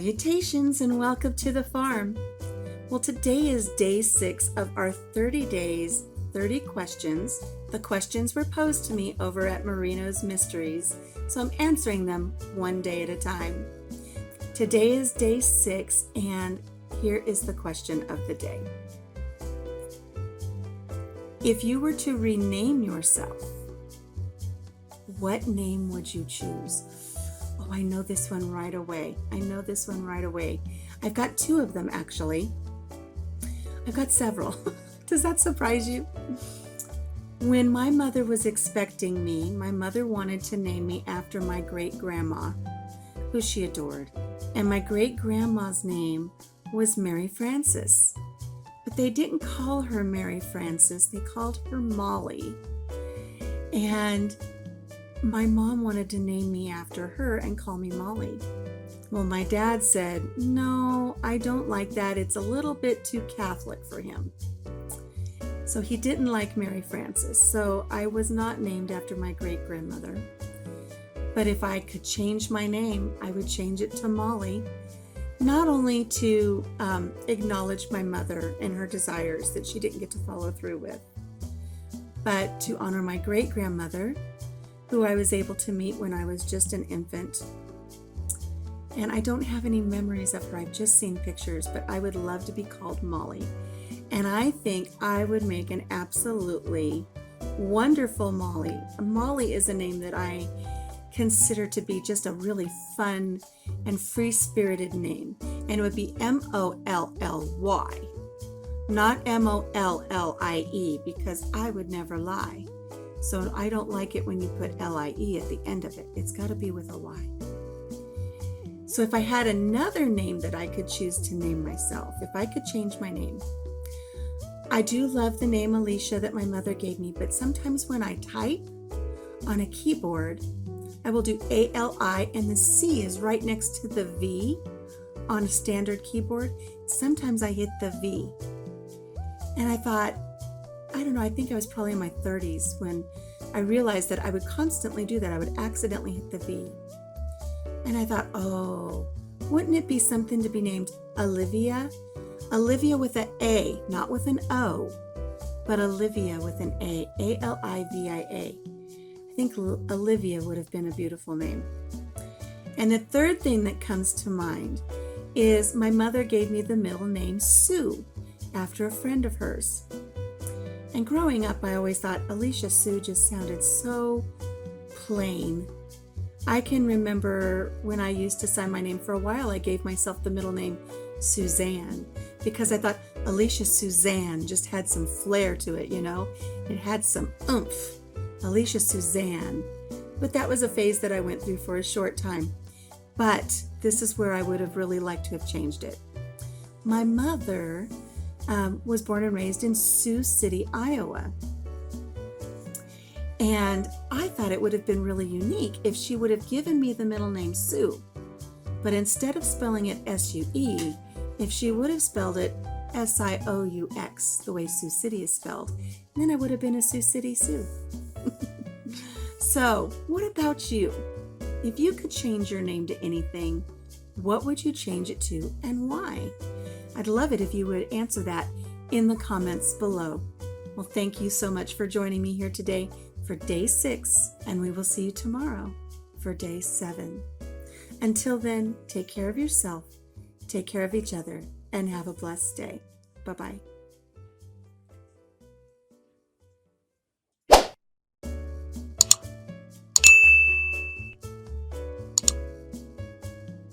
Salutations and welcome to the farm. Well, today is day 6 of our 30 days, 30 questions. The questions were posed to me over at Marino's Mysteries, so I'm answering them one day at a time. Today is day 6, and here is the question of the day. If you were to rename yourself, what name would you choose? Oh, I know this one right away. I've got 2 of them, actually. I've got several. Does that surprise you? When my mother was expecting me, my mother wanted to name me after my great-grandma, who she adored. And my great-grandma's name was Mary Frances. But they didn't call her Mary Frances. They called her Molly. And my mom wanted to name me after her and call me Molly. Well, my dad said, no, I don't like that. It's a little bit too Catholic for him. So he didn't like Mary Frances. So I was not named after my great-grandmother. But if I could change my name, I would change it to Molly. Not only to acknowledge my mother and her desires that she didn't get to follow through with, but to honor my great-grandmother, who I was able to meet when I was just an infant. And I don't have any memories of her. I've just seen pictures, but I would love to be called Molly. And I think I would make an absolutely wonderful Molly. Molly is a name that I consider to be just a really fun and free-spirited name. And it would be M-O-L-L-Y, not M-O-L-L-I-E, because I would never lie. So I don't like it when you put L-I-E at the end of it. It's got to be with a Y. So if I had another name that I could choose to name myself, if I could change my name, I do love the name Alicia that my mother gave me, but sometimes when I type on a keyboard, I will do A-L-I and the C is right next to the V on a standard keyboard. Sometimes I hit the V. And I thought, I don't know, I think I was probably in my 30s when I realized that I would constantly do that. I would accidentally hit the V. And I thought, oh, wouldn't it be something to be named Olivia? Olivia with an A, not with an O, but Olivia with an A, A-L-I-V-I-A. I think Olivia would have been a beautiful name. And the third thing that comes to mind is my mother gave me the middle name Sue after a friend of hers. And growing up, I always thought Alicia Sue just sounded so plain. I can remember when I used to sign my name for a while, I gave myself the middle name Suzanne because I thought Alicia Suzanne just had some flair to it, you know? It had some oomph. Alicia Suzanne. But that was a phase that I went through for a short time. But this is where I would have really liked to have changed it. My mother was born and raised in Sioux City, Iowa. And I thought it would have been really unique if she would have given me the middle name Sue. But instead of spelling it S-U-E, if she would have spelled it S-I-O-U-X, the way Sioux City is spelled, then I would have been a Sioux City Sue. So, what about you? If you could change your name to anything, what would you change it to and why? I'd love it if you would answer that in the comments below. Well, thank you so much for joining me here today for day 6, and we will see you tomorrow for day 7. Until then, take care of yourself, take care of each other, and have a blessed day. Bye-bye.